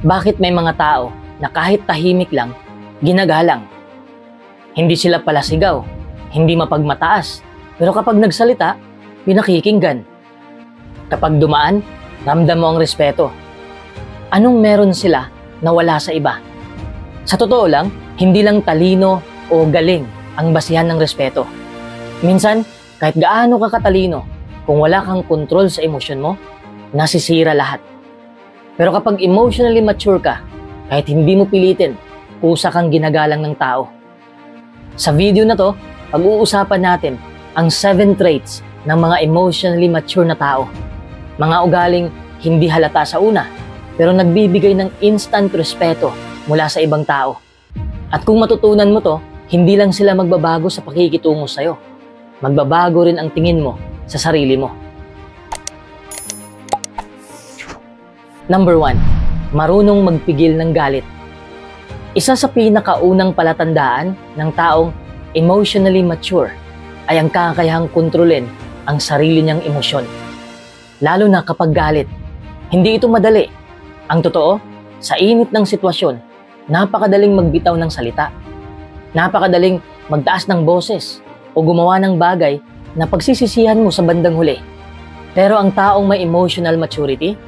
Bakit may mga tao na kahit tahimik lang, ginagalang? Hindi sila palasigaw, hindi mapagmataas, pero kapag nagsalita, pinakikinggan. Kapag dumaan, ramdam mo ang respeto. Anong meron sila na wala sa iba? Sa totoo lang, hindi lang talino o galing ang basihan ng respeto. Minsan, kahit gaano ka katalino, kung wala kang kontrol sa emosyon mo, nasisira lahat. Pero kapag emotionally mature ka, kahit hindi mo pilitin, kusa kang ginagalang ng tao. Sa video na to, pag-uusapan natin ang 7 traits ng mga emotionally mature na tao. Mga ugaling hindi halata sa una, pero nagbibigay ng instant respeto mula sa ibang tao. At kung matutunan mo to, hindi lang sila magbabago sa pakikitungo sa'yo. Magbabago rin ang tingin mo sa sarili mo. Number 1, marunong magpigil ng galit. Isa sa pinakaunang palatandaan ng taong emotionally mature ay ang kakayahang kontrolin ang sarili niyang emosyon. Lalo na kapag galit. Hindi ito madali. Ang totoo, sa init ng sitwasyon, napakadaling magbitaw ng salita. Napakadaling magtaas ng boses o gumawa ng bagay na pagsisisihan mo sa bandang huli. Pero ang taong may emotional maturity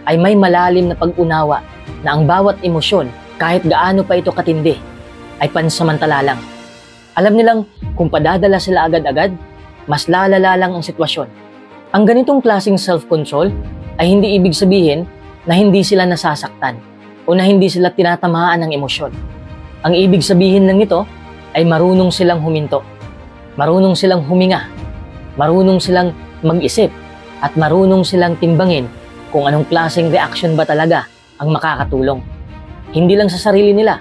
ay may malalim na pag-unawa na ang bawat emosyon, kahit gaano pa ito katindi, ay pansamantala lang. Alam nilang kung padadala sila agad-agad, mas lalala lang ang sitwasyon. Ang ganitong klaseng self-control ay hindi ibig sabihin na hindi sila nasasaktan o na hindi sila tinatamaan ng emosyon. Ang ibig sabihin lang nito ay marunong silang huminto, marunong silang huminga, marunong silang mag-isip, at marunong silang timbangin kung anong klaseng reaction ba talaga ang makakatulong. Hindi lang sa sarili nila,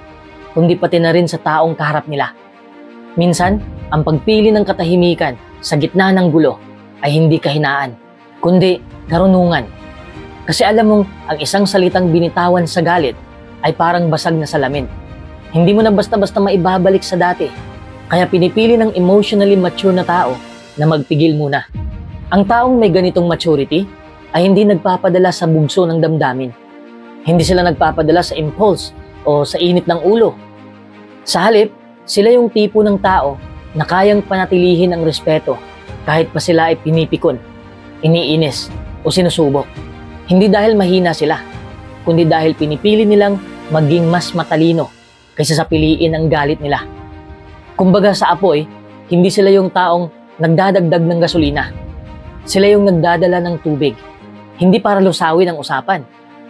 kundi pati na rin sa taong kaharap nila. Minsan, ang pagpili ng katahimikan sa gitna ng gulo ay hindi kahinaan, kundi karunungan. Kasi alam mong ang isang salitang binitawan sa galit ay parang basag na salamin. Hindi mo na basta-basta maibabalik sa dati. Kaya pinipili ng emotionally mature na tao na magpigil muna. Ang taong may ganitong maturity ay hindi nagpapadala sa bugso ng damdamin. Hindi sila nagpapadala sa impulse o sa init ng ulo. Sa halip, sila yung tipo ng tao na kayang panatilihin ang respeto kahit pa sila ay pinipikon, iniinis o sinusubok. Hindi dahil mahina sila, kundi dahil pinipili nilang maging mas matalino kaysa sa piliin ang galit nila. Kumbaga sa apoy, hindi sila yung taong nagdadagdag ng gasolina. Sila yung nagdadala ng tubig. Hindi para lusawin ang usapan,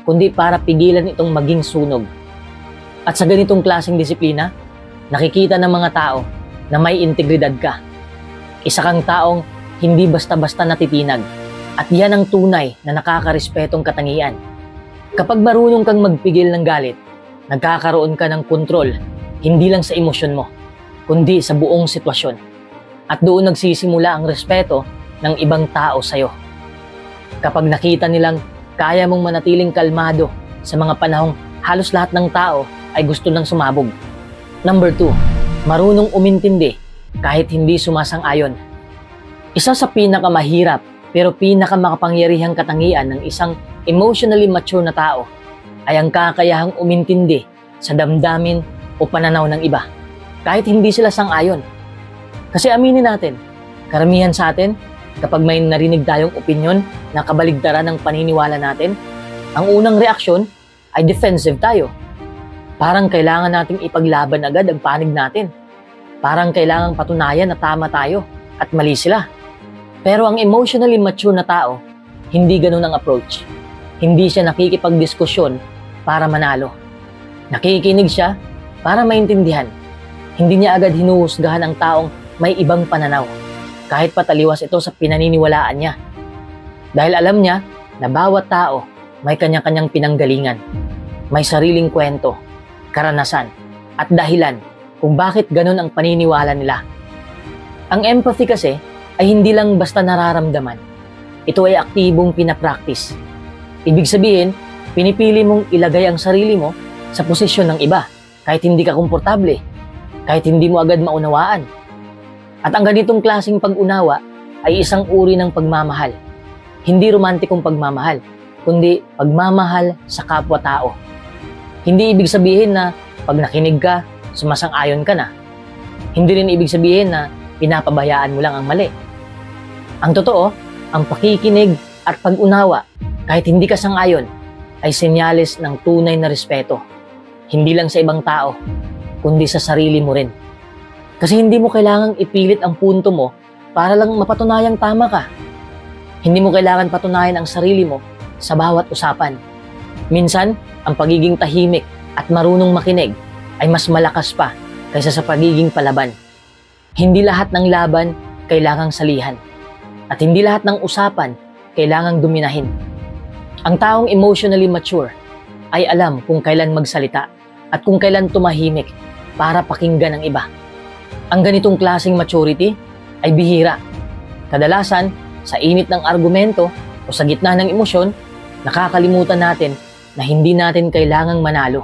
kundi para pigilan itong maging sunog. At sa ganitong klaseng disiplina, nakikita ng mga tao na may integridad ka. Isa kang taong hindi basta-basta natitinag, at yan ang tunay na nakakarespetong katangian. Kapag marunong kang magpigil ng galit, nagkakaroon ka ng kontrol, hindi lang sa emosyon mo, kundi sa buong sitwasyon. At doon nagsisimula ang respeto ng ibang tao sa'yo. Kapag nakita nilang kaya mong manatiling kalmado sa mga panahong halos lahat ng tao ay gusto nang sumabog. Number 2, marunong umintindi kahit hindi sumasang-ayon. Isa sa pinakamahirap pero pinakamakapangyarihang katangian ng isang emotionally mature na tao ay ang kakayahang umintindi sa damdamin o pananaw ng iba kahit hindi sila sang-ayon. Kasi aminin natin, karamihan sa atin, kapag may narinig tayong opinyon na kabaligtaran ng paniniwala natin, ang unang reaksyon ay defensive tayo. Parang kailangan nating ipaglaban agad ang panig natin. Parang kailangang patunayan na tama tayo at mali sila. Pero ang emotionally mature na tao, hindi ganun ang approach. Hindi siya nakikipagdiskusyon para manalo. Nakikinig siya para maintindihan. Hindi niya agad hinuhusgahan ang taong may ibang pananaw, kahit pataliwas ito sa pinaniniwalaan niya. Dahil alam niya na bawat tao may kanya-kanyang pinanggalingan, may sariling kwento, karanasan, at dahilan kung bakit ganun ang paniniwala nila. Ang empathy kasi ay hindi lang basta nararamdaman. Ito ay aktibong pinapractice. Ibig sabihin, pinipili mong ilagay ang sarili mo sa posisyon ng iba kahit hindi ka komportable, kahit hindi mo agad maunawaan. At ang ganitong klaseng pag-unawa ay isang uri ng pagmamahal. Hindi romantikong pagmamahal, kundi pagmamahal sa kapwa-tao. Hindi ibig sabihin na pag nakinig ka, sumasang-ayon ka na. Hindi rin ibig sabihin na pinapabayaan mo lang ang mali. Ang totoo, ang pakikinig at pag-unawa, kahit hindi ka sang-ayon, ay senyales ng tunay na respeto. Hindi lang sa ibang tao, kundi sa sarili mo rin. Kasi hindi mo kailangang ipilit ang punto mo para lang mapatunayang tama ka. Hindi mo kailangan patunayan ang sarili mo sa bawat usapan. Minsan, ang pagiging tahimik at marunong makinig ay mas malakas pa kaysa sa pagiging palaban. Hindi lahat ng laban kailangang salihan. At hindi lahat ng usapan kailangang dominahin. Ang taong emotionally mature ay alam kung kailan magsalita at kung kailan tumahimik para pakinggan ang iba. Ang ganitong klaseng maturity ay bihira. Kadalasan, sa init ng argumento o sa gitna ng emosyon, nakakalimutan natin na hindi natin kailangang manalo.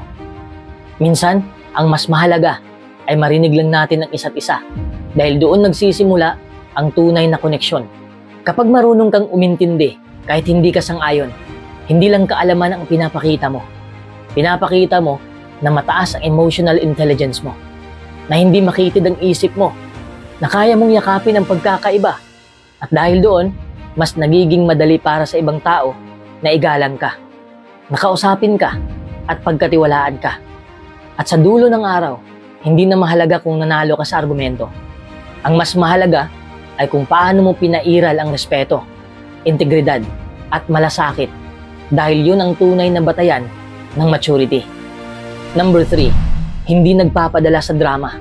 Minsan, ang mas mahalaga ay marinig lang natin ang isa't isa dahil doon nagsisimula ang tunay na koneksyon. Kapag marunong kang umintindi kahit hindi ka sang-ayon, hindi lang kaalaman ang pinapakita mo. Pinapakita mo na mataas ang emotional intelligence mo, na hindi makitid ang isip mo, na kaya mong yakapin ang pagkakaiba. At dahil doon, mas nagiging madali para sa ibang tao na igalang ka, nakausapin ka, at pagkatiwalaan ka. At sa dulo ng araw, hindi na mahalaga kung nanalo ka sa argumento. Ang mas mahalaga ay kung paano mo pinairal ang respeto, integridad, at malasakit, dahil yun ang tunay na batayan ng maturity. Number 3, hindi nagpapadala sa drama.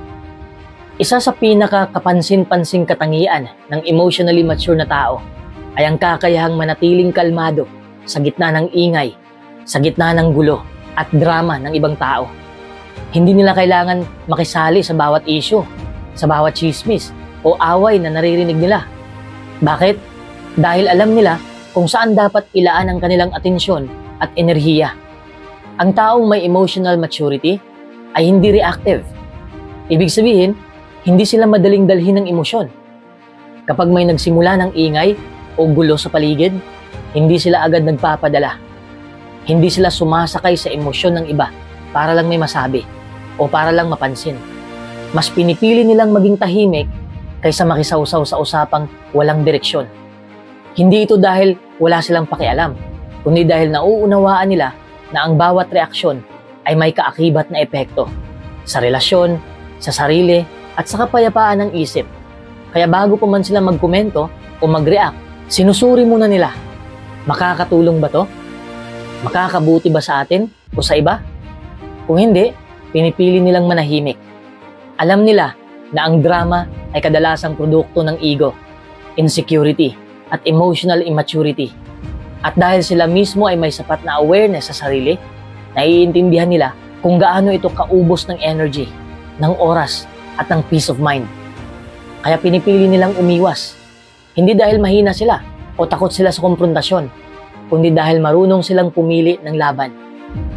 Isa sa pinaka-kapansin-pansing katangian ng emotionally mature na tao ay ang kakayahang manatiling kalmado sa gitna ng ingay, sa gitna ng gulo at drama ng ibang tao. Hindi nila kailangan makisali sa bawat issue, sa bawat chismis o away na naririnig nila. Bakit? Dahil alam nila kung saan dapat ilaan ang kanilang atensyon at enerhiya. Ang taong may emotional maturity ay hindi reactive. Ibig sabihin, hindi sila madaling dalhin ng emosyon. Kapag may nagsimula ng ingay o gulo sa paligid, hindi sila agad nagpapadala. Hindi sila sumasakay sa emosyon ng iba para lang may masabi o para lang mapansin. Mas pinipili nilang maging tahimik kaysa makisawsaw sa usapang walang direksyon. Hindi ito dahil wala silang pakialam, kundi dahil nauunawaan nila na ang bawat reaksyon ay may kaakibat na epekto sa relasyon, sa sarili, at sa kapayapaan ng isip. Kaya bago pa man sila magkomento o mag-react, sinusuri muna nila. Makakatulong ba to? Makakabuti ba sa atin o sa iba? Kung hindi, pinipili nilang manahimik. Alam nila na ang drama ay kadalasang produkto ng ego, insecurity, at emotional immaturity. At dahil sila mismo ay may sapat na awareness sa sarili, naiintindihan nila kung gaano ito kaubos ng energy, ng oras, at ng peace of mind. Kaya pinipili nilang umiwas. Hindi dahil mahina sila o takot sila sa konfrontasyon, kundi dahil marunong silang pumili ng laban.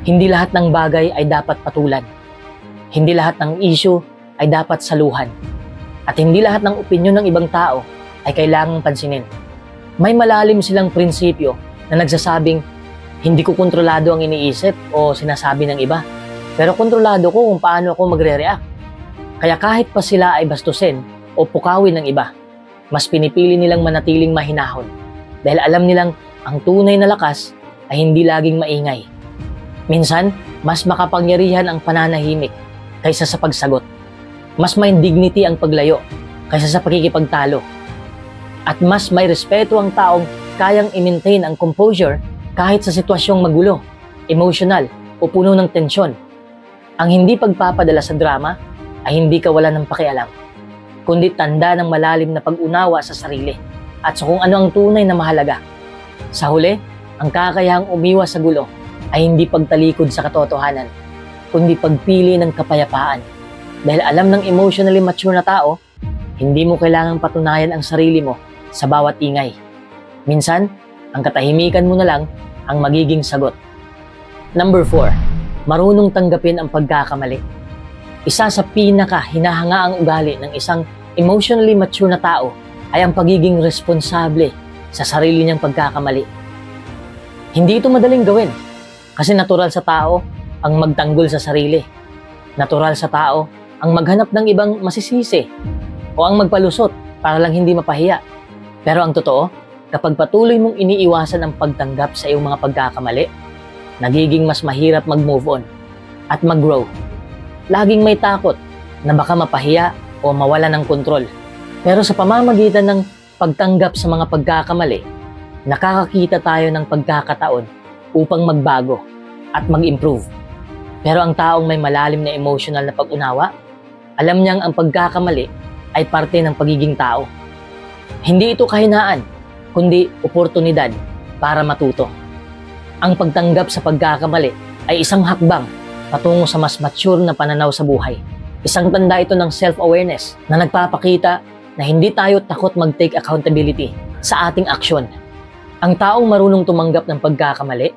Hindi lahat ng bagay ay dapat patulan. Hindi lahat ng issue ay dapat saluhan. At hindi lahat ng opinyon ng ibang tao ay kailangang pansinin. May malalim silang prinsipyo na nagsasabing, hindi ko kontrolado ang iniisip o sinasabi ng iba, pero kontrolado ko kung paano ako magre-react. Kaya kahit pa sila ay bastusin o pukawin ng iba, mas pinipili nilang manatiling mahinahon dahil alam nilang ang tunay na lakas ay hindi laging maingay. Minsan, mas makapangyarihan ang pananahimik kaysa sa pagsagot. Mas may dignity ang paglayo kaysa sa pakikipagtalo. At mas may respeto ang taong kayang i-maintain ang composure kahit sa sitwasyong magulo, emotional o puno ng tensyon. Ang hindi pagpapadala sa drama ay hindi kawalan ng pakialam, kundi tanda ng malalim na pag-unawa sa sarili at sa kung ano ang tunay na mahalaga. Sa huli, ang kakayahang umiwas sa gulo ay hindi pagtalikod sa katotohanan, kundi pagpili ng kapayapaan. Dahil alam ng emotionally mature na tao, hindi mo kailangang patunayan ang sarili mo sa bawat ingay. Minsan, ang katahimikan mo na lang ang magiging sagot. Number 4, marunong tanggapin ang pagkakamali. Isa sa pinaka-hinahangaang ugali ng isang emotionally mature na tao ay ang pagiging responsable sa sarili niyang pagkakamali. Hindi ito madaling gawin kasi natural sa tao ang magtanggol sa sarili. Natural sa tao ang maghanap ng ibang masisisi o ang magpalusot para lang hindi mapahiya. Pero ang totoo, kapag patuloy mong iniiwasan ang pagtanggap sa iyong mga pagkakamali, nagiging mas mahirap mag-move on at mag-grow. Laging may takot na baka mapahiya o mawala ng kontrol. Pero sa pamamagitan ng pagtanggap sa mga pagkakamali, nakakakita tayo ng pagkakataon upang magbago at mag-improve. Pero ang taong may malalim na emotional na pag-unawa, alam niyang ang pagkakamali ay parte ng pagiging tao. Hindi ito kahinaan, kundi oportunidad para matuto. Ang pagtanggap sa pagkakamali ay isang hakbang patungo sa mas mature na pananaw sa buhay. Isang tanda ito ng self-awareness na nagpapakita na hindi tayo takot mag-take accountability sa ating aksyon. Ang taong marunong tumanggap ng pagkakamali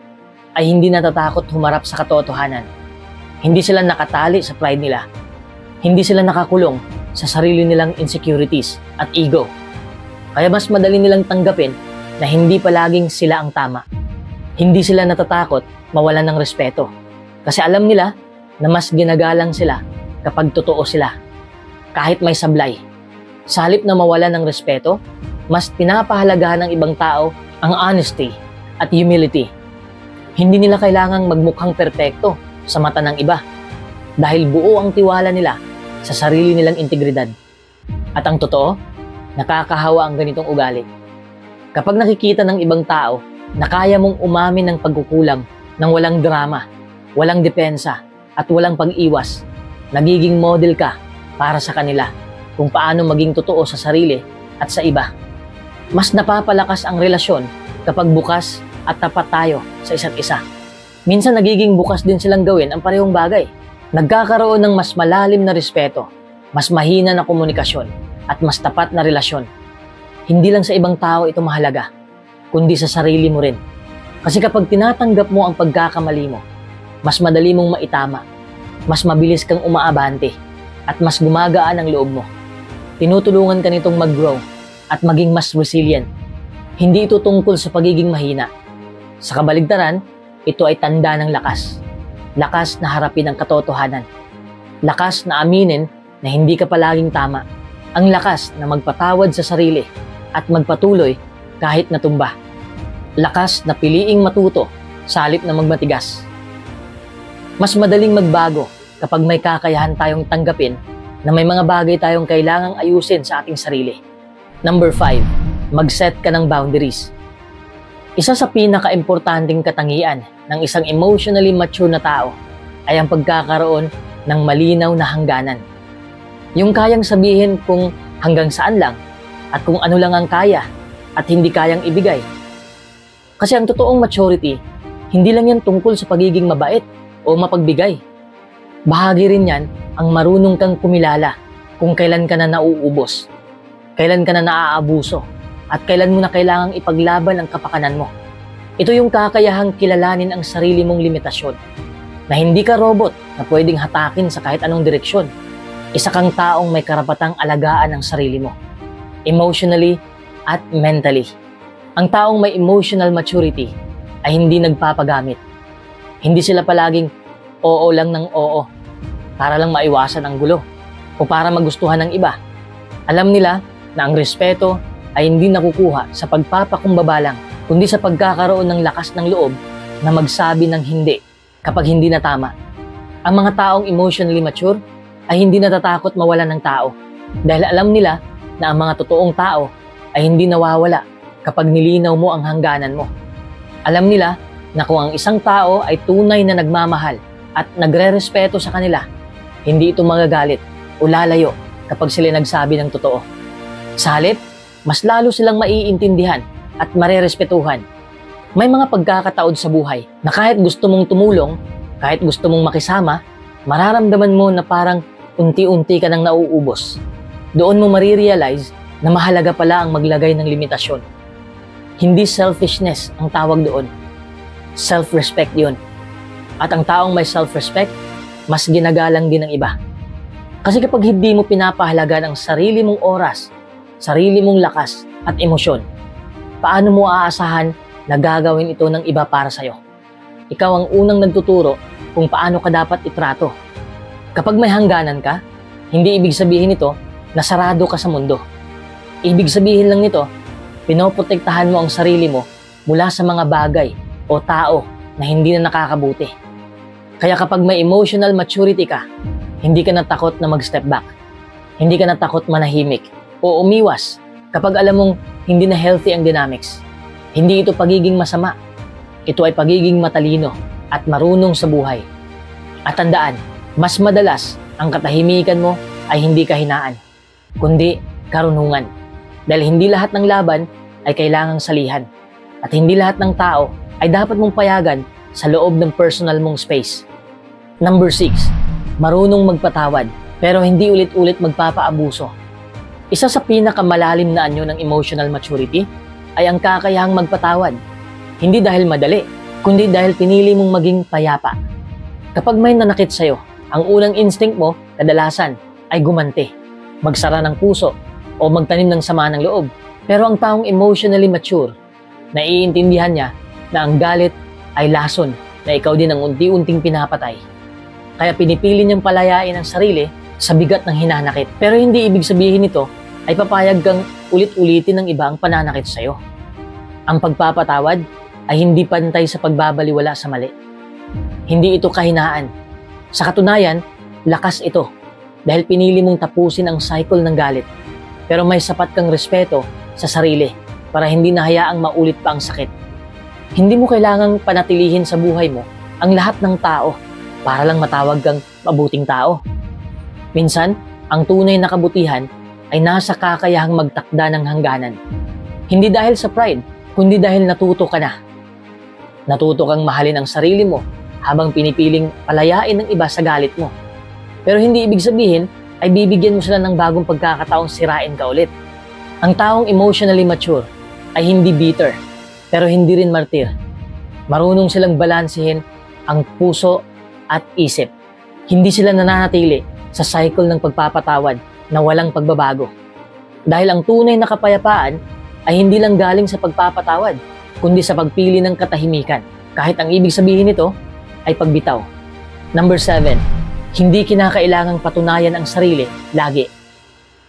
ay hindi natatakot humarap sa katotohanan. Hindi sila nakatali sa pride nila. Hindi sila nakakulong sa sarili nilang insecurities at ego. Kaya mas madali nilang tanggapin na hindi palaging sila ang tama. Hindi sila natatakot mawalan ng respeto. Kasi alam nila na mas ginagalang sila kapag totoo sila. Kahit may sablay. Sa halip na mawalan ng respeto, mas pinapahalagahan ng ibang tao ang honesty at humility. Hindi nila kailangang magmukhang perpekto sa mata ng iba dahil buo ang tiwala nila sa sarili nilang integridad. At ang totoo, nakakahawa ang ganitong ugali. Kapag nakikita ng ibang tao na kaya mong umamin ng pagkukulang ng walang drama, walang depensa at walang pag-iwas, nagiging model ka para sa kanila kung paano maging totoo sa sarili at sa iba. Mas napapalakas ang relasyon kapag bukas at tapat tayo sa isa't isa. Minsan nagiging bukas din silang gawin ang parehong bagay. Nagkakaroon ng mas malalim na respeto, mas mahina na komunikasyon, at mas tapat na relasyon. Hindi lang sa ibang tao ito mahalaga, kundi sa sarili mo rin. Kasi kapag tinatanggap mo ang pagkakamali mo, mas madali mong maitama, mas mabilis kang umaabante, at mas gumagaan ang loob mo. Tinutulungan ka nitong mag-grow at maging mas resilient. Hindi ito tungkol sa pagiging mahina. Sa kabaligtaran, ito ay tanda ng lakas. Lakas na harapin ang katotohanan. Lakas na aminin na hindi ka palaging tama. Ang lakas na magpatawad sa sarili at magpatuloy kahit natumba. Lakas na piliing matuto sa halip na magmatigas. Mas madaling magbago kapag may kakayahan tayong tanggapin na may mga bagay tayong kailangang ayusin sa ating sarili. Number 5, mag-set ka ng boundaries. Isa sa pinaka-importanting katangian ng isang emotionally mature na tao ay ang pagkakaroon ng malinaw na hangganan. Yung kayang sabihin kung hanggang saan lang at kung ano lang ang kaya at hindi kayang ibigay. Kasi ang totoong maturity, hindi lang yan tungkol sa pagiging mabait o mapagbigay. Bahagi rin yan ang marunong kang kumilala kung kailan ka na nauubos, kailan ka na naaabuso, at kailan mo na kailangang ipaglaban ang kapakanan mo. Ito yung kakayahang kilalanin ang sarili mong limitasyon, na hindi ka robot na pwedeng hatakin sa kahit anong direksyon. Isa kang taong may karapatang alagaan ang sarili mo, emotionally at mentally. Ang taong may emotional maturity ay hindi nagpapagamit. Hindi sila palaging oo lang ng oo para lang maiwasan ang gulo o para magustuhan ng iba. Alam nila na ang respeto ay hindi nakukuha sa pagpapakumbaba lang, kundi sa pagkakaroon ng lakas ng loob na magsabi ng hindi kapag hindi na tama. Ang mga taong emotionally mature ay hindi natatakot mawalan ng tao dahil alam nila na ang mga totoong tao ay hindi nawawala kapag nilinaw mo ang hangganan mo. Alam nila na kung ang isang tao ay tunay na nagmamahal at nagre-respeto sa kanila, hindi ito magagalit o lalayo kapag sila nagsabi ng totoo. Sa halip, mas lalo silang maiintindihan at marerespetuhan. May mga pagkakataon sa buhay na kahit gusto mong tumulong, kahit gusto mong makisama, mararamdaman mo na parang unti-unti ka nang nauubos. Doon mo marirealize na mahalaga pala ang maglagay ng limitasyon. Hindi selfishness ang tawag doon. Self-respect yun. At ang taong may self-respect, mas ginagalang din ng iba. Kasi kapag hindi mo pinapahalagan ang sarili mong oras, sarili mong lakas at emosyon, paano mo aasahan na gagawin ito ng iba para sa'yo? Ikaw ang unang nagtuturo kung paano ka dapat itrato. Kapag may hangganan ka, hindi ibig sabihin nito na sarado ka sa mundo. Ibig sabihin lang nito, pinoprotektahan mo ang sarili mo mula sa mga bagay o tao na hindi na nakakabuti. Kaya kapag may emotional maturity ka, hindi ka natakot na mag-step back. Hindi ka natakot manahimik o umiwas kapag alam mong hindi na healthy ang dynamics. Hindi ito pagiging masama. Ito ay pagiging matalino at marunong sa buhay. At tandaan, mas madalas ang katahimikan mo ay hindi kahinaan, kundi karunungan. Dahil hindi lahat ng laban ay kailangang salihan. At hindi lahat ng tao ay dapat mong payagan sa loob ng personal mong space. Number 6, marunong magpatawad pero hindi ulit-ulit magpapaabuso. Isa sa pinakamalalim na anyo ng emotional maturity ay ang kakayahang magpatawad. Hindi dahil madali, kundi dahil pinili mong maging payapa. Kapag may nanakit sa'yo, ang unang instinct mo, kadalasan, ay gumanti, magsara ng puso, o magtanim ng sama ng loob. Pero ang taong emotionally mature, naiintindihan niya na ang galit ay lason na ikaw din ang unti-unting pinapatay. Kaya pinipili niyang palayain ang sarili sa bigat ng hinanakit. Pero hindi ibig sabihin nito ay papayag kang ulit-ulitin ng iba ang pananakit sa'yo. Ang pagpapatawad ay hindi pantay sa pagbabaliwala sa mali. Hindi ito kahinaan. Sa katunayan, lakas ito dahil pinili mong tapusin ang cycle ng galit. Pero may sapat kang respeto sa sarili para hindi na hayaang maulit pa ang sakit. Hindi mo kailangang panatilihin sa buhay mo ang lahat ng tao para lang matawag kang mabuting tao. Minsan, ang tunay na kabutihan ay nasa kakayahang magtakda ng hangganan. Hindi dahil sa pride, kundi dahil natuto ka na. Natuto kang mahalin ang sarili mo habang pinipiling palayain ng iba sa galit mo. Pero hindi ibig sabihin ay bibigyan mo sila ng bagong pagkakataong sirain ka ulit. Ang taong emotionally mature ay hindi bitter, pero hindi rin martir. Marunong silang balansehin ang puso at isip. Hindi sila nananatili sa cycle ng pagpapatawad na walang pagbabago. Dahil ang tunay na kapayapaan ay hindi lang galing sa pagpapatawad, kundi sa pagpili ng katahimikan, kahit ang ibig sabihin nito ay pagbitaw. Number 7, hindi kinakailangang patunayan ang sarili lagi.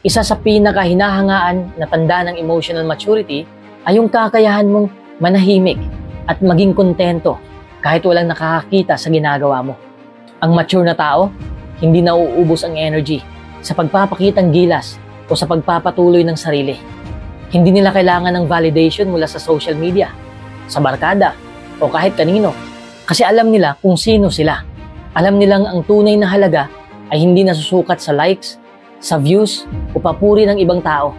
Isa sa pinakahinahangaan na tanda ng emotional maturity ay yung kakayahan mong manahimik at maging kontento kahit walang nakakakita sa ginagawa mo. Ang mature na tao, hindi nauubos ang energy sa pagpapakitang gilas o sa pagpapatuloy ng sarili. Hindi nila kailangan ng validation mula sa social media, sa barkada, o kahit kanino. Kasi alam nila kung sino sila. Alam nilang ang tunay na halaga ay hindi nasusukat sa likes, sa views, o papuri ng ibang tao,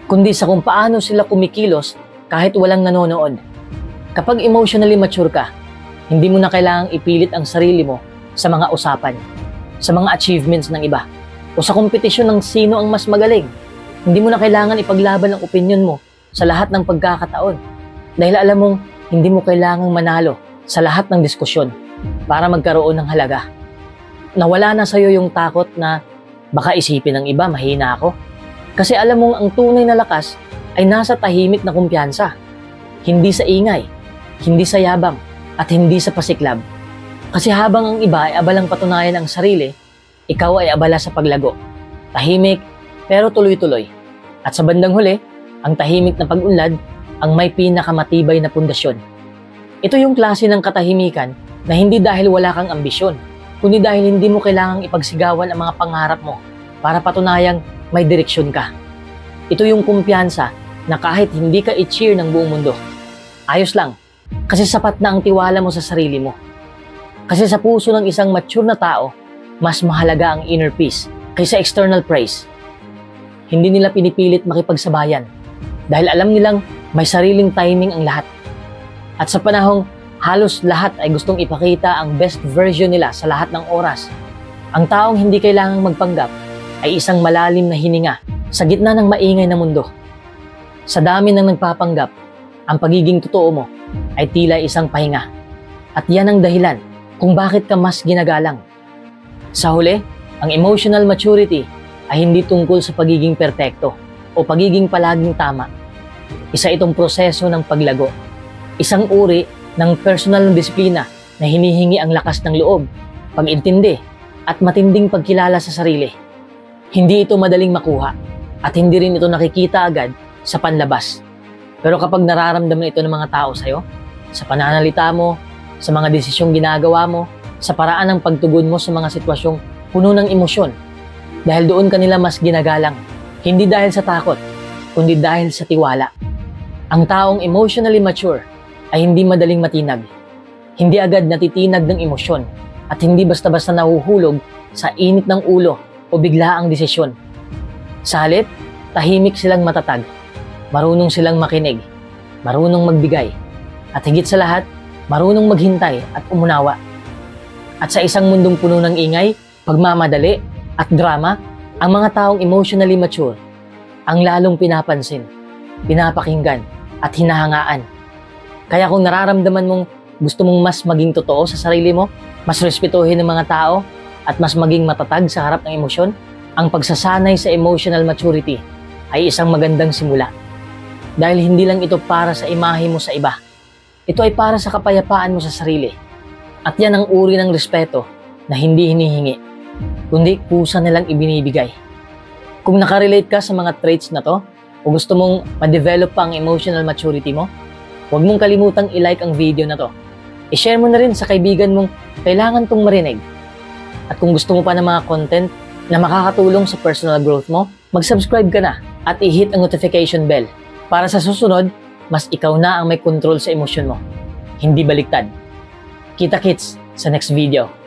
kundi sa kung paano sila kumikilos kahit walang nanonood. Kapag emotionally mature ka, hindi mo na kailangang ipilit ang sarili mo sa mga usapan, sa mga achievements ng iba, o sa kompetisyon ng sino ang mas magaling. Hindi mo na kailangan ipaglaban ang opinyon mo sa lahat ng pagkakataon dahil alam mong hindi mo kailangang manalo sa lahat ng diskusyon para magkaroon ng halaga. Nawala na sa'yo yung takot na baka isipin ng iba mahina ako. Kasi alam mong ang tunay na lakas ay nasa tahimik na kumpiyansa. Hindi sa ingay, hindi sa yabang, at hindi sa pasiklab. Kasi habang ang iba ay abalang patunayan ang sarili, ikaw ay abala sa paglago. Tahimik, pero tuloy-tuloy. At sa bandang huli, ang tahimik na pag-unlad ang may pinakamatibay na pundasyon. Ito yung klase ng katahimikan na hindi dahil wala kang ambisyon, kundi dahil hindi mo kailangang ipagsigawan ang mga pangarap mo para patunayang may direksyon ka. Ito yung kumpiyansa na kahit hindi ka i-cheer ng buong mundo, ayos lang, kasi sapat na ang tiwala mo sa sarili mo. Kasi sa puso ng isang mature na tao, mas mahalaga ang inner peace kaysa external praise. Hindi nila pinipilit makipagsabayan dahil alam nilang may sariling timing ang lahat. At sa panahong halos lahat ay gustong ipakita ang best version nila sa lahat ng oras, ang taong hindi kailangang magpanggap ay isang malalim na hininga sa gitna ng maingay na mundo. Sa dami ng nagpapanggap, ang pagiging totoo mo ay tila isang pahinga. At yan ang dahilan kung bakit ka mas ginagalang. Sa huli, ang emotional maturity ay hindi tungkol sa pagiging perpekto o pagiging palaging tama. Isa itong proseso ng paglago. Isang uri ng personal na disiplina na hinihingi ang lakas ng loob pag-intindi, at matinding pagkilala sa sarili. Hindi ito madaling makuha at hindi rin ito nakikita agad sa panlabas. Pero kapag nararamdaman ito ng mga tao sa'yo, sa pananalita mo, sa mga desisyong ginagawa mo, sa paraan ng pagtugon mo sa mga sitwasyong puno ng emosyon, dahil doon kanila mas ginagalang, hindi dahil sa takot, kundi dahil sa tiwala. Ang taong emotionally mature ay hindi madaling matinag, hindi agad natitinag ng emosyon, at hindi basta-basta nahuhulog sa init ng ulo o biglaang desisyon. Sa halip, tahimik silang matatag, marunong silang makinig, marunong magbigay, at higit sa lahat, marunong maghintay at umunawa. At sa isang mundong puno ng ingay, pagmamadali, at drama, ang mga taong emotionally mature ang lalong pinapansin, pinapakinggan, at hinahangaan. Kaya kung nararamdaman mong gusto mong mas maging totoo sa sarili mo, mas respetuhin ng mga tao, at mas maging matatag sa harap ng emosyon, ang pagsasanay sa emotional maturity ay isang magandang simula. Dahil hindi lang ito para sa imahe mo sa iba. Ito ay para sa kapayapaan mo sa sarili. At yan ang uri ng respeto na hindi hinihingi, kundi kusa nilang ibinibigay. Kung nakarelate ka sa mga traits na to, o gusto mong ma-develop pa ang emotional maturity mo, huwag mong kalimutang i-like ang video na to. I-share mo na rin sa kaibigan mong kailangan tong marinig. At kung gusto mo pa ng mga content na makakatulong sa personal growth mo, mag-subscribe ka na at i-hit ang notification bell para sa susunod, mas ikaw na ang may control sa emosyon mo. Hindi baliktad. Kita-kits sa next video.